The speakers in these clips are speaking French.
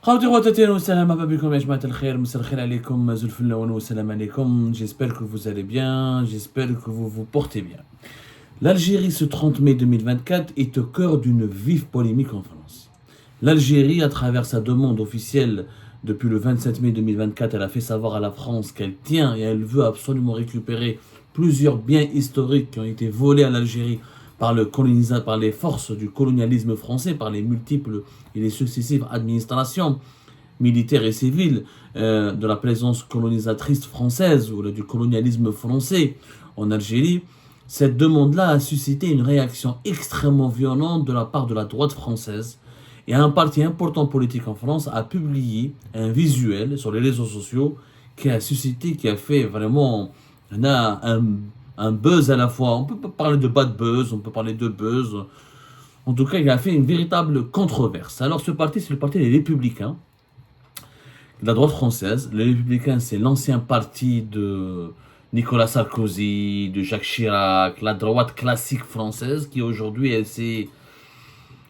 خوتي خواتاتي والسلام مرحبا بكم يا جماعة الخير مساء الخير عليكم زول الفلاون والسلام عليكم. J'espère que vous allez bien, j'espère que vous vous portez bien. L'Algérie ce 30 mai 2024 est au cœur d'une vive polémique en France. L'Algérie, à travers sa demande officielle depuis le 27 mai 2024, elle a fait savoir à la France qu'elle tient et elle veut absolument récupérer plusieurs biens historiques qui ont été volés à l'Algérie par les forces du colonialisme français, par les multiples et les successives administrations militaires et civiles de la présence colonisatrice française ou du colonialisme français en Algérie. Cette demande-là a suscité une réaction extrêmement violente de la part de la droite française, et un parti important politique en France a publié un visuel sur les réseaux sociaux qui a fait vraiment un buzz à la fois. On peut pas parler de bad buzz, on peut parler de buzz. En tout cas, il a fait une véritable controverse. Alors ce parti, c'est le parti des Républicains, la droite française. Les Républicains, c'est l'ancien parti de Nicolas Sarkozy, de Jacques Chirac, la droite classique française qui aujourd'hui, c'est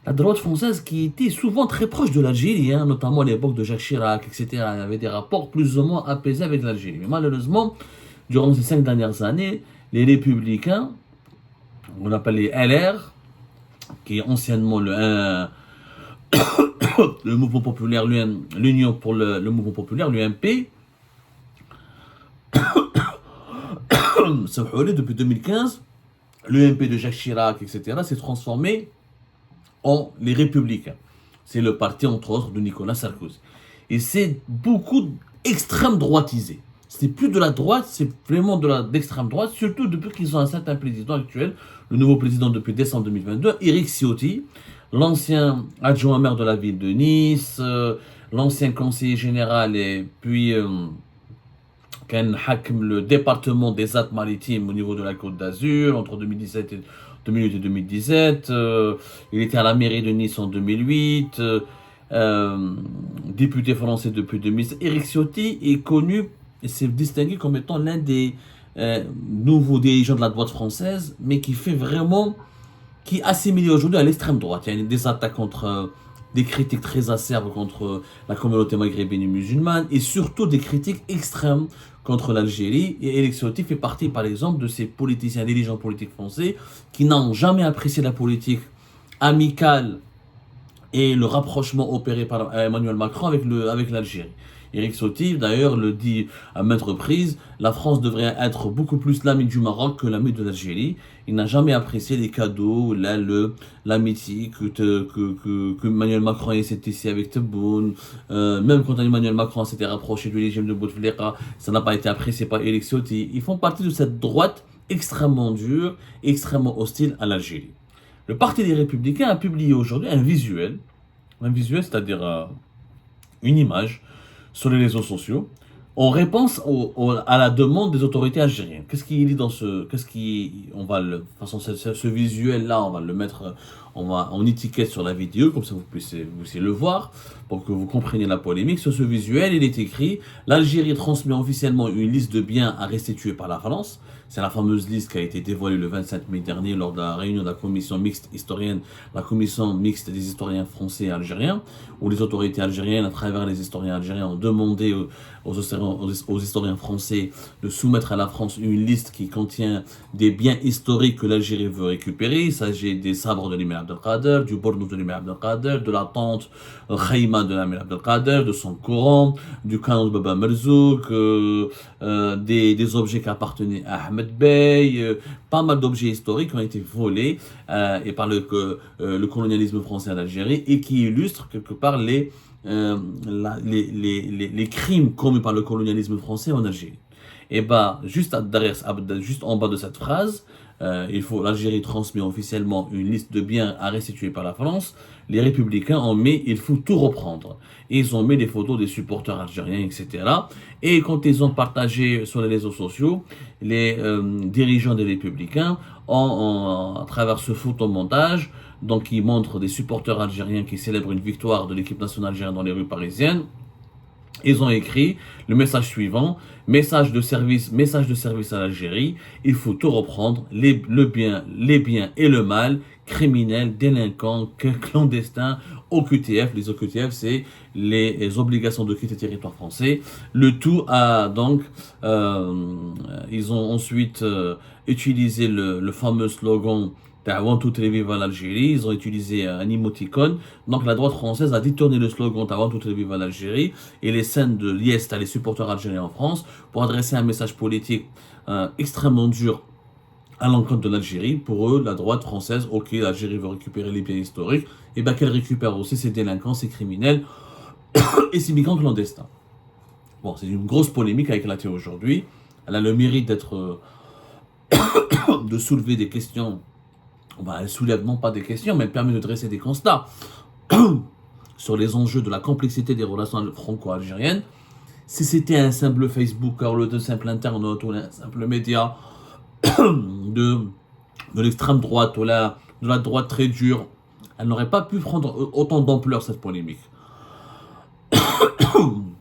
la droite française qui était souvent très proche de l'Algérie, notamment à l'époque de Jacques Chirac, etc. Il y avait des rapports plus ou moins apaisés avec l'Algérie. Mais malheureusement, durant ces 5 dernières années, les Républicains, on appelle les LR, qui est anciennement le Mouvement Populaire, l'Union pour le Mouvement Populaire, l'UMP, depuis 2015, l'UMP de Jacques Chirac, etc., s'est transformé en les Républicains. C'est le parti, entre autres, de Nicolas Sarkozy. Et c'est beaucoup extrême droitisé. C'est plus de la droite, c'est vraiment de l'extrême droite, surtout depuis qu'ils ont un certain président actuel, le nouveau président depuis décembre 2022, Éric Ciotti, l'ancien adjoint maire de la ville de Nice, l'ancien conseiller général et puis le département des Alpes-Maritimes au niveau de la Côte d'Azur entre 2017 et 2017. Il était à la mairie de Nice en 2008, député français depuis 2007. Éric Ciotti est connu et s'est distingué comme étant l'un des nouveaux dirigeants de la droite française, mais qui est assimilé aujourd'hui à l'extrême droite. Il y a des attaques des critiques très acerbes contre la communauté maghrébine et musulmane, et surtout des critiques extrêmes contre l'Algérie. Et Éric Ciotti fait partie, par exemple, de ces politiciens, dirigeants politiques français qui n'ont jamais apprécié la politique amicale et le rapprochement opéré par Emmanuel Macron avec l'Algérie. Éric Ciotti, d'ailleurs, le dit à maintes reprises, la France devrait être beaucoup plus l'ami du Maroc que l'ami de l'Algérie. Il n'a jamais apprécié les cadeaux, l'amitié que Emmanuel Macron essaie ici avec Tebboune. Même quand Emmanuel Macron s'était rapproché du régime de Bouteflika, ça n'a pas été apprécié par Éric Ciotti. Ils font partie de cette droite extrêmement dure, extrêmement hostile à l'Algérie. Le Parti des Républicains a publié aujourd'hui un visuel, c'est-à-dire une image, sur les réseaux sociaux, en réponse à la demande des autorités algériennes. Qu'est-ce qu'il dit dans ce visuel-là, on va le mettre en étiquette sur la vidéo, comme ça vous puissiez le voir, pour que vous compreniez la polémique. Sur ce visuel, il est écrit « L'Algérie transmet officiellement une liste de biens à restituer par la France ». C'est la fameuse liste qui a été dévoilée le 27 mai dernier lors de la réunion de la commission mixte historienne, la commission mixte des historiens français et algériens, où les autorités algériennes, à travers les historiens algériens, ont demandé aux historiens français de soumettre à la France une liste qui contient des biens historiques que l'Algérie veut récupérer. Il s'agit des sabres de l'Émir Abdelkader, du bornou de l'Émir Abdelkader, de la tente Khaïma de l'Émir Abdelkader, de son Coran, du canon de Baba Merzouk, des objets qui appartenaient à Ahmed Bey, pas mal d'objets historiques ont été volés et par le colonialisme français en Algérie, et qui illustrent quelque part les crimes commis par le colonialisme français en Algérie. Et juste en bas de cette phrase, l'Algérie transmet officiellement une liste de biens à restituer par la France. Les Républicains il faut tout reprendre. Et ils ont mis des photos des supporters algériens, etc. Et quand ils ont partagé sur les réseaux sociaux, les dirigeants des Républicains, à travers ce photomontage, donc ils montrent des supporters algériens qui célèbrent une victoire de l'équipe nationale algérienne dans les rues parisiennes. Ils ont écrit le message suivant: message de service à l'Algérie. Il faut tout reprendre, les biens et le mal, criminels, délinquants, clandestins, OQTF. Les OQTF, c'est les obligations de quitter le territoire français. Le tout a donc, ils ont ensuite utilisé le fameux slogan Ta'awan tout viva l'Algérie. Ils ont utilisé un émoticône. Donc la droite française a détourné le slogan Ta'awan tout viva l'Algérie et les scènes de l'IEST, les supporters algériens en France, pour adresser un message politique extrêmement dur à l'encontre de l'Algérie. Pour eux, la droite française, ok, l'Algérie veut récupérer les biens historiques, et bien qu'elle récupère aussi ses délinquants, ses criminels et ses migrants clandestins. Bon, c'est une grosse polémique a éclaté aujourd'hui. Elle a le mérite d'être de soulever des questions. Elle ne soulève non pas des questions, mais elle permet de dresser des constats sur les enjeux de la complexité des relations franco-algériennes. Si c'était un simple Facebook, un simple internaute ou un simple média de l'extrême droite ou de la droite très dure, elle n'aurait pas pu prendre autant d'ampleur, cette polémique.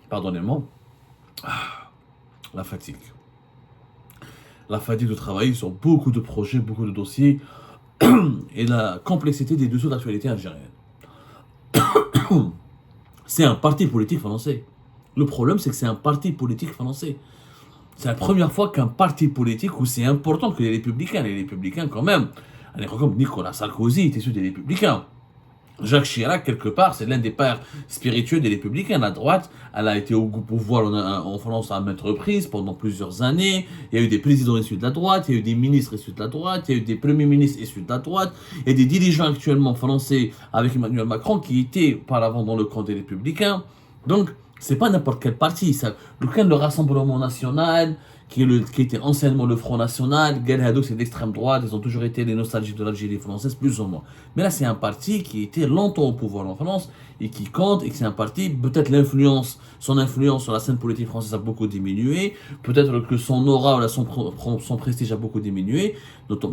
Pardonnez-moi. La fatigue. La fatigue de travailler sur beaucoup de projets, beaucoup de dossiers, et la complexité des dossiers d'actualité algérienne. C'est un parti politique français. Le problème, c'est que c'est un parti politique français. C'est la première fois qu'un parti politique où c'est important que les Républicains quand même, comme Nicolas Sarkozy est issu des Républicains. Jacques Chirac, quelque part, c'est l'un des pères spiritueux des Républicains. La droite, elle a été au pouvoir en France à maintes reprises pendant plusieurs années. Il y a eu des présidents issus de la droite, il y a eu des ministres issus de la droite, il y a eu des premiers ministres issus de la droite, il y a des dirigeants actuellement français avec Emmanuel Macron qui étaient auparavant dans le camp des Républicains. Donc, c'est pas n'importe quel parti. Le camp de Rassemblement National, qui était anciennement le Front National, Galhadouk, c'est d'extrême droite, ils ont toujours été les nostalgiques de l'Algérie française, plus ou moins. Mais là, c'est un parti qui était longtemps au pouvoir en France et qui compte, et que c'est un parti, peut-être son influence sur la scène politique française a beaucoup diminué, peut-être que son aura, son prestige a beaucoup diminué,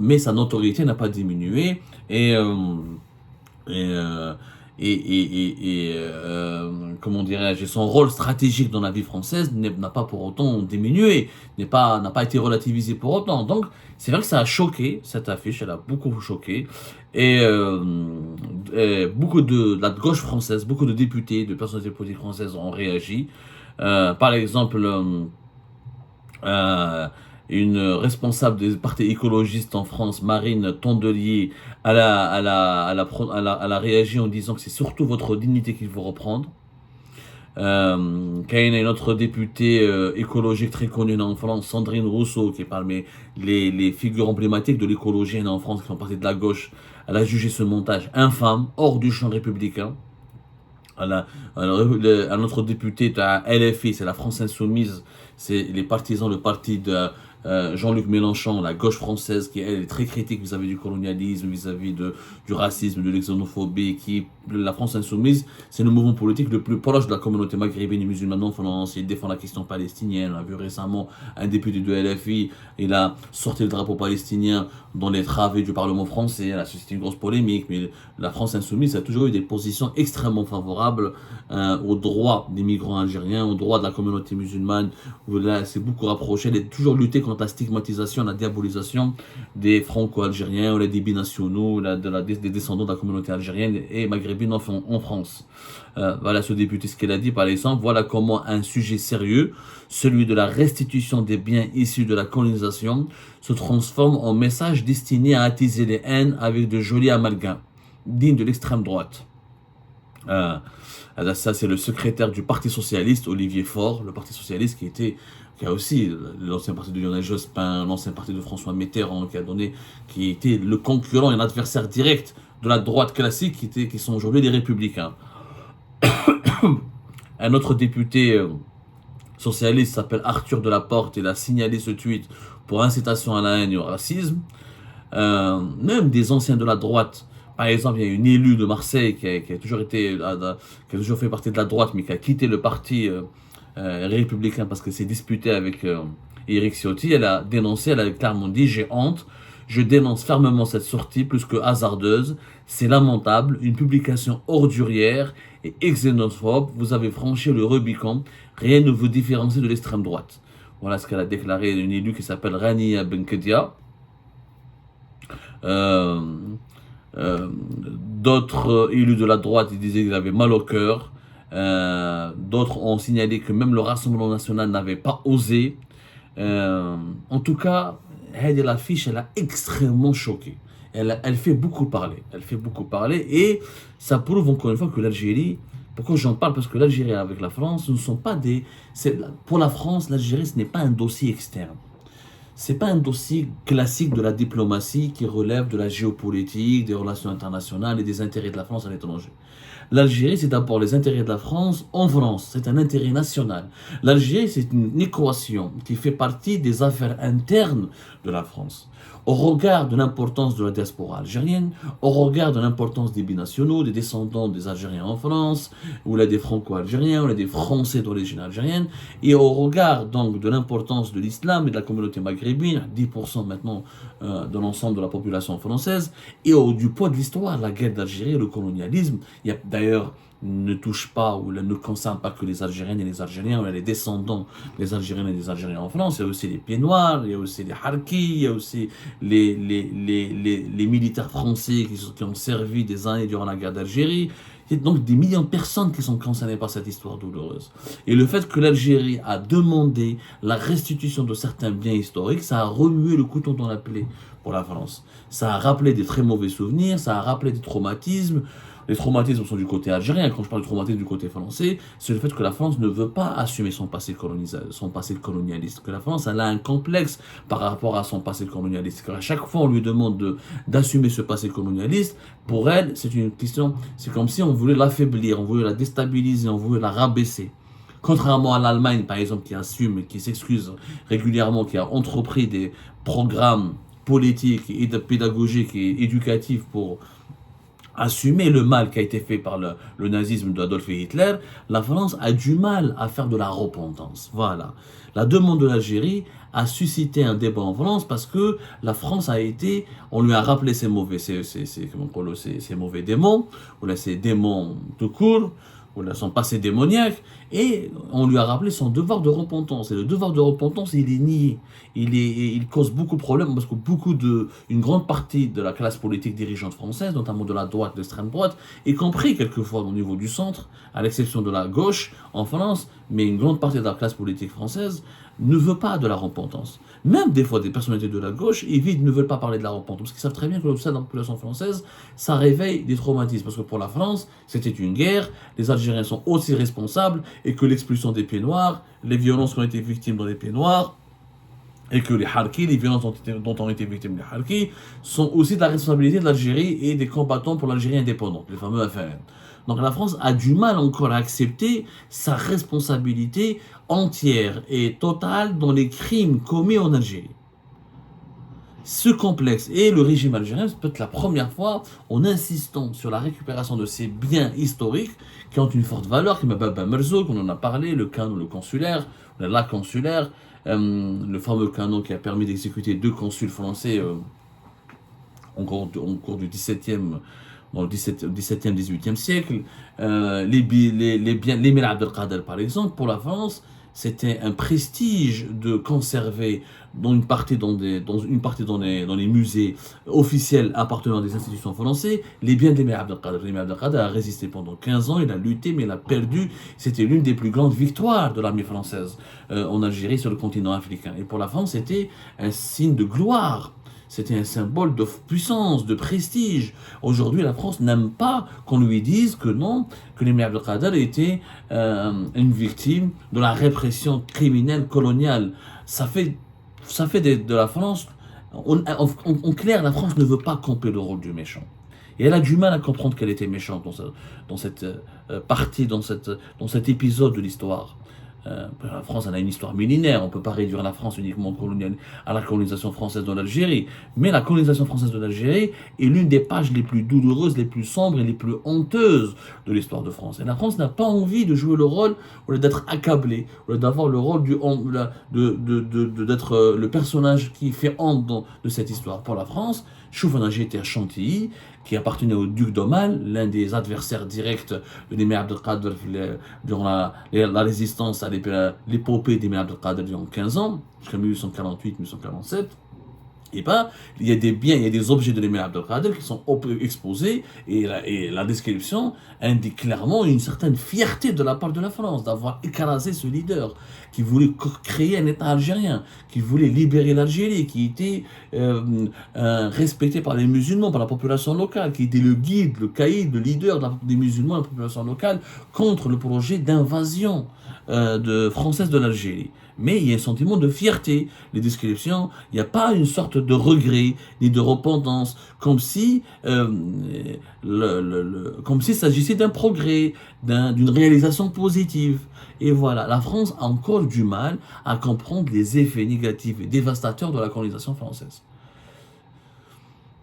mais sa notoriété n'a pas diminué, comment dirais-je, son rôle stratégique dans la vie française n'a pas pour autant diminué, n'a pas été relativisé pour autant. Donc, c'est vrai que ça a choqué, cette affiche, elle a beaucoup choqué. Et beaucoup de la gauche française, beaucoup de députés, de personnalités politiques françaises ont réagi. Par exemple, une responsable des partis écologistes en France, Marine Tondelier, elle a réagi en disant que c'est surtout votre dignité qu'il faut reprendre. Quand il y a une autre députée écologique très connue en France, Sandrine Rousseau, qui est parmi les figures emblématiques de l'écologie en France, qui font partie de la gauche, elle a jugé ce montage infâme, hors du champ républicain. Un autre député de la LFI, c'est la France Insoumise, c'est le parti de Jean-Luc Mélenchon, la gauche française, qui elle, est très critique vis-à-vis du colonialisme, vis-à-vis du racisme, de l'exonophobie. La France Insoumise, c'est le mouvement politique le plus proche de la communauté maghrébine et musulmane en France. Il défend la question palestinienne. On a vu récemment un député de LFI, il a sorti le drapeau palestinien dans les travées du Parlement français. Elle a suscité une grosse polémique, mais la France Insoumise a toujours eu des positions extrêmement favorables aux droits des migrants algériens, aux droits de la communauté musulmane. Là, c'est beaucoup rapproché. Elle a toujours lutté contre la stigmatisation, la diabolisation des franco-algériens ou des binationaux, des descendants de la communauté algérienne et maghrébine en France. Voilà ce député, ce qu'il a dit par exemple: voilà comment un sujet sérieux, celui de la restitution des biens issus de la colonisation, se transforme en message destiné à attiser les haines avec de jolis amalgames, dignes de l'extrême droite. Ça, c'est le secrétaire du Parti Socialiste, Olivier Faure, le Parti Socialiste qui a aussi l'ancien parti de Lionel Jospin, l'ancien parti de François Mitterrand, qui était le concurrent et l'adversaire direct de la droite classique, qui sont aujourd'hui les Républicains. Un autre député socialiste s'appelle Arthur Delaporte, il a signalé ce tweet pour incitation à la haine et au racisme. Même des anciens de la droite, par exemple, il y a une élue de Marseille qui a toujours fait partie de la droite, mais qui a quitté le parti républicain parce qu'elle s'est disputée avec Éric Ciotti. Elle a dénoncé, elle a clairement dit: j'ai honte, je dénonce fermement cette sortie plus que hasardeuse, c'est lamentable, une publication ordurière et xénophobe, vous avez franchi le Rubicon, rien ne vous différencie de l'extrême droite. Voilà ce qu'elle a déclaré une élue qui s'appelle Rania Benkedia. D'autres élus de la droite ils disaient qu'ils avaient mal au cœur. D'autres ont signalé que même le Rassemblement national n'avait pas osé. En tout cas, l'affiche, elle a extrêmement choqué. Elle fait beaucoup parler. Elle fait beaucoup parler et ça prouve encore une fois que l'Algérie, pourquoi j'en parle? Parce que l'Algérie avec la France ne sont pas des... Pour la France, l'Algérie, ce n'est pas un dossier externe. C'est pas un dossier classique de la diplomatie qui relève de la géopolitique, des relations internationales et des intérêts de la France à l'étranger. L'Algérie, c'est d'abord les intérêts de la France en France. C'est un intérêt national. L'Algérie, c'est une équation qui fait partie des affaires internes de la France. Au regard de l'importance de la diaspora algérienne, au regard de l'importance des binationaux, des descendants des Algériens en France, ou là des Franco-Algériens, ou là des Français d'origine algérienne, et au regard donc de l'importance de l'islam et de la communauté maghrébine, 10% maintenant de l'ensemble de la population française, et du poids de l'histoire, la guerre d'Algérie, le colonialisme, il y a d'ailleurs ne touche pas ou ne concerne pas que les Algériennes et les Algériens, les descendants des Algériennes et des Algériens en France, il y a aussi les Pieds Noirs, il y a aussi les Harkis, il y a aussi les militaires français qui ont servi des années durant la guerre d'Algérie. Il y a donc des millions de personnes qui sont concernées par cette histoire douloureuse. Et le fait que l'Algérie a demandé la restitution de certains biens historiques, ça a remué le couteau dans la plaie pour la France. Ça a rappelé des très mauvais souvenirs, ça a rappelé des traumatismes. Les traumatismes sont du côté algérien. Quand je parle de traumatisme du côté français, c'est le fait que la France ne veut pas assumer son passé colonialiste. Que la France, elle a un complexe par rapport à son passé colonialiste. À chaque fois, on lui demande d'assumer ce passé colonialiste. Pour elle, c'est une question, c'est comme si on voulait l'affaiblir, on voulait la déstabiliser, on voulait la rabaisser. Contrairement à l'Allemagne, par exemple, qui assume, qui s'excuse régulièrement, qui a entrepris des programmes politiques et pédagogiques et éducatifs pour assumer le mal qui a été fait par le nazisme d'Adolf Hitler, la France a du mal à faire de la repentance. Voilà. La demande de l'Algérie a suscité un débat en France parce que la France a été, on lui a rappelé ses mauvais démons, ou là ses démons tout court, ou là son passé démoniaque, et on lui a rappelé son devoir de repentance. Et le devoir de repentance, il est nié. Il cause beaucoup de problèmes parce que une grande partie de la classe politique dirigeante française, notamment de la droite, de l'extrême droite, y compris quelquefois au niveau du centre, à l'exception de la gauche en France, mais une grande partie de la classe politique française ne veut pas de la repentance. Même des fois, des personnalités de la gauche ne veulent pas parler de la repentance, parce qu'ils savent très bien que le sein de la population française, ça réveille des traumatismes. Parce que pour la France, c'était une guerre, les Algériens sont aussi responsables, et que l'expulsion des Pieds Noirs, les violences qui ont été victimes dans les Pieds Noirs, et que les Harkis, les violences dont ont été victimes les Harkis, sont aussi de la responsabilité de l'Algérie et des combattants pour l'Algérie indépendante, les fameux FLN. Donc la France a du mal encore à accepter sa responsabilité entière et totale dans les crimes commis en Algérie. Ce complexe et le régime algérien, c'est peut-être la première fois, en insistant sur la récupération de ces biens historiques qui ont une forte valeur, comme Baba Merzouk, on en a parlé, le canon, le consulaire, la consulaire, le fameux canon qui a permis d'exécuter 2 consuls français au cours du XVIIe, dans le XVIIe, XVIIIe siècle. Les Mers Abdelkader, par exemple, pour la France, c'était un prestige de conserver dans une partie dans les musées officiels appartenant à des institutions françaises les biens d'Emir Abdelkader. Emir Abdelkader a résisté pendant 15 ans, il a lutté, mais il a perdu. C'était l'une des plus grandes victoires de l'armée française en Algérie, sur le continent africain. Et pour la France, c'était un signe de gloire. C'était un symbole de puissance, de prestige. Aujourd'hui, la France n'aime pas qu'on lui dise que non, que l'émir Abdelkader était une victime de la répression criminelle coloniale. Ça fait de la France, en clair, la France ne veut pas camper le rôle du méchant. Et elle a du mal à comprendre qu'elle était méchante dans cette partie, dans cet épisode de l'histoire. La France, elle a une histoire millénaire. On ne peut pas réduire la France uniquement à la colonisation française de l'Algérie. Mais la colonisation française de l'Algérie est l'une des pages les plus douloureuses, les plus sombres et les plus honteuses de l'histoire de France. Et la France n'a pas envie de jouer le rôle, ou d'être accablée, ou d'avoir le rôle d'être le personnage qui fait honte de cette histoire. Pour la France, Choufanagé était à Chantilly, qui appartenait au duc d'Oman, l'un des adversaires directs de l'émir Abdelkader durant la résistance à l'épopée d'émir Abdelkader durant 15 ans, jusqu'à 1848-1847. Et ben, il y a des biens, il y a des objets de l'émir Abdelkader qui sont exposés et la description indique clairement une certaine fierté de la part de la France d'avoir écrasé ce leader qui voulait créer un État algérien, qui voulait libérer l'Algérie, qui était respecté par les musulmans, par la population locale, qui était le guide, le caïd, le leader des musulmans et de la population locale contre le projet d'invasion française de l'Algérie. Mais il y a un sentiment de fierté. Les descriptions, il n'y a pas une sorte de regret ni de repentance, comme si comme s'il s'agissait d'un progrès, d'une réalisation positive. Et voilà, la France a encore du mal à comprendre les effets négatifs et dévastateurs de la colonisation française.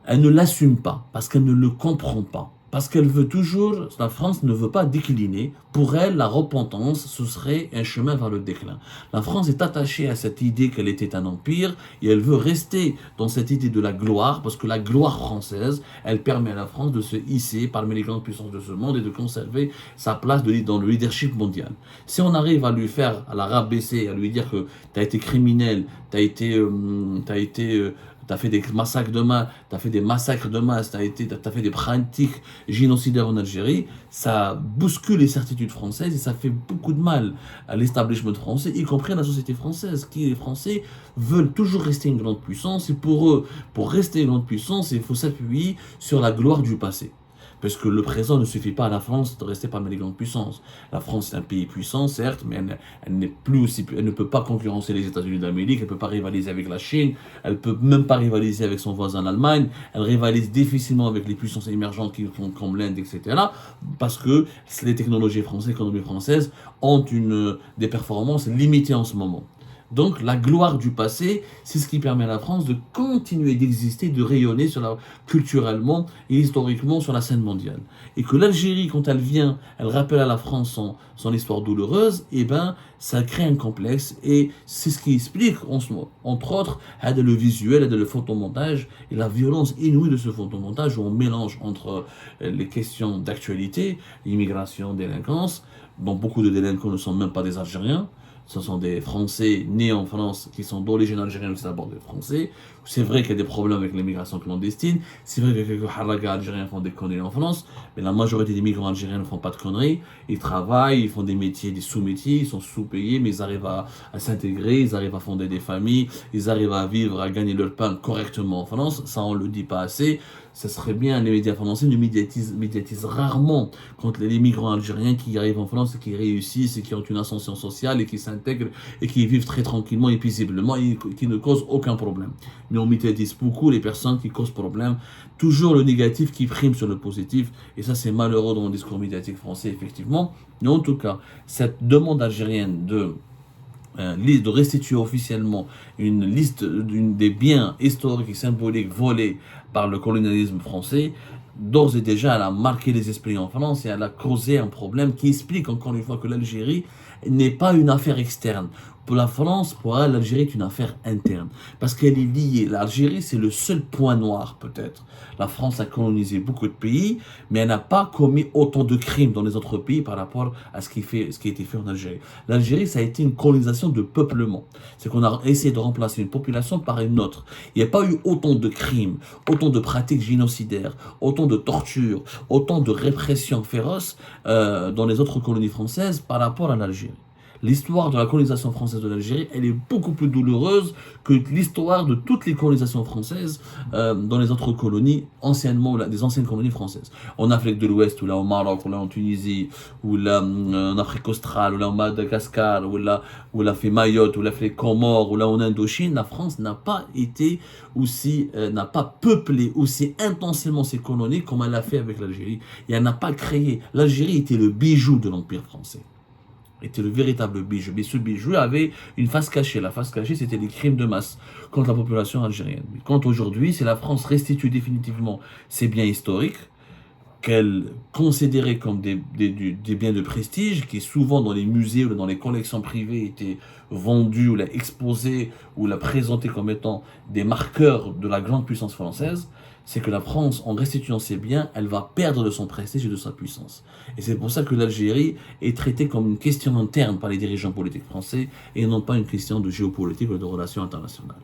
Elle ne l'assume pas, parce qu'elle ne le comprend pas. Parce qu'elle veut toujours, la France ne veut pas décliner. Pour elle, la repentance, ce serait un chemin vers le déclin. La France est attachée à cette idée qu'elle était un empire et elle veut rester dans cette idée de la gloire, parce que la gloire française, elle permet à la France de se hisser parmi les grandes puissances de ce monde et de conserver sa place dans le leadership mondial. Si on arrive à lui faire, à la rabaisser, à lui dire que tu as été criminel, tu as fait des massacres de masse, tu as fait des pratiques génocidaires en Algérie, ça bouscule les certitudes françaises et ça fait beaucoup de mal à l'establishment français, y compris à la société française, qui les Français veulent toujours rester une grande puissance, et pour eux, pour rester une grande puissance, il faut s'appuyer sur la gloire du passé. Parce que le présent ne suffit pas à la France de rester parmi les grandes puissances. La France est un pays puissant, certes, mais elle ne peut pas concurrencer les États-Unis d'Amérique, elle ne peut pas rivaliser avec la Chine, elle ne peut même pas rivaliser avec son voisin l'Allemagne, elle rivalise difficilement avec les puissances émergentes comme l'Inde, etc. Parce que les technologies françaises, l'économie française ont des performances limitées en ce moment. Donc la gloire du passé, c'est ce qui permet à la France de continuer d'exister, de rayonner culturellement et historiquement sur la scène mondiale. Et que l'Algérie, quand elle vient, elle rappelle à la France son histoire douloureuse, et ben ça crée un complexe, et c'est ce qui explique, entre autres, le visuel, le photomontage, et la violence inouïe de ce photomontage, où on mélange entre les questions d'actualité, immigration, délinquance, dont beaucoup de délinquants ne sont même pas des Algériens. Ce sont des Français nés en France qui sont d'origine algérienne, mais c'est d'abord des Français. C'est vrai qu'il y a des problèmes avec l'immigration clandestine. C'est vrai que quelques haragas algériens font des conneries en France, mais la majorité des migrants algériens ne font pas de conneries. Ils travaillent, ils font des métiers, des sous-métiers, ils sont sous-payés, mais ils arrivent à s'intégrer, ils arrivent à fonder des familles, ils arrivent à vivre, à gagner leur pain correctement en France. Ça, on le dit pas assez. Ça serait bien, les médias français ne médiatisent rarement contre les migrants algériens qui arrivent en France et qui réussissent et qui ont une ascension sociale et qui s'intègrent et qui vivent très tranquillement et paisiblement et qui ne causent aucun problème. Mais on médiatise beaucoup les personnes qui causent problème. Toujours le négatif qui prime sur le positif. Et ça, c'est malheureux dans le discours médiatique français, effectivement. Mais en tout cas, cette demande algérienne de restituer officiellement une liste des biens historiques et symboliques volés par le colonialisme français, d'ores et déjà elle a marqué les esprits en France et elle a causé un problème qui explique encore une fois que l'Algérie n'est pas une affaire externe. Pour la France, pour elle, l'Algérie est une affaire interne. Parce qu'elle est liée. L'Algérie, c'est le seul point noir, peut-être. La France a colonisé beaucoup de pays, mais elle n'a pas commis autant de crimes dans les autres pays par rapport à ce qui a été fait en Algérie. L'Algérie, ça a été une colonisation de peuplement. C'est qu'on a essayé de remplacer une population par une autre. Il n'y a pas eu autant de crimes, autant de pratiques génocidaires, autant de tortures, autant de répression féroce dans les autres colonies françaises par rapport à l'Algérie. L'histoire de la colonisation française de l'Algérie, elle est beaucoup plus douloureuse que l'histoire de toutes les colonisations françaises dans les autres colonies, des anciennes colonies françaises. En Afrique de l'Ouest, ou là au Maroc, ou là en Tunisie, ou là en Afrique australe, ou là en Madagascar, ou là fait Mayotte, ou là fait Comores, ou là en Indochine, la France n'a pas peuplé aussi intensément ses colonies comme elle l'a fait avec l'Algérie. Et elle n'a pas créé. L'Algérie était le bijou de l'Empire français. Était le véritable bijou. Mais ce bijou avait une face cachée. La face cachée, c'était les crimes de masse contre la population algérienne. Mais quand aujourd'hui, si la France restitue définitivement ses biens historiques, qu'elle considérait comme des biens de prestige, qui souvent dans les musées ou dans les collections privées étaient vendus ou exposés ou présentés comme étant des marqueurs de la grande puissance française, c'est que la France, en restituant ses biens, elle va perdre de son prestige et de sa puissance. Et c'est pour ça que l'Algérie est traitée comme une question interne par les dirigeants politiques français et non pas une question de géopolitique ou de relations internationales.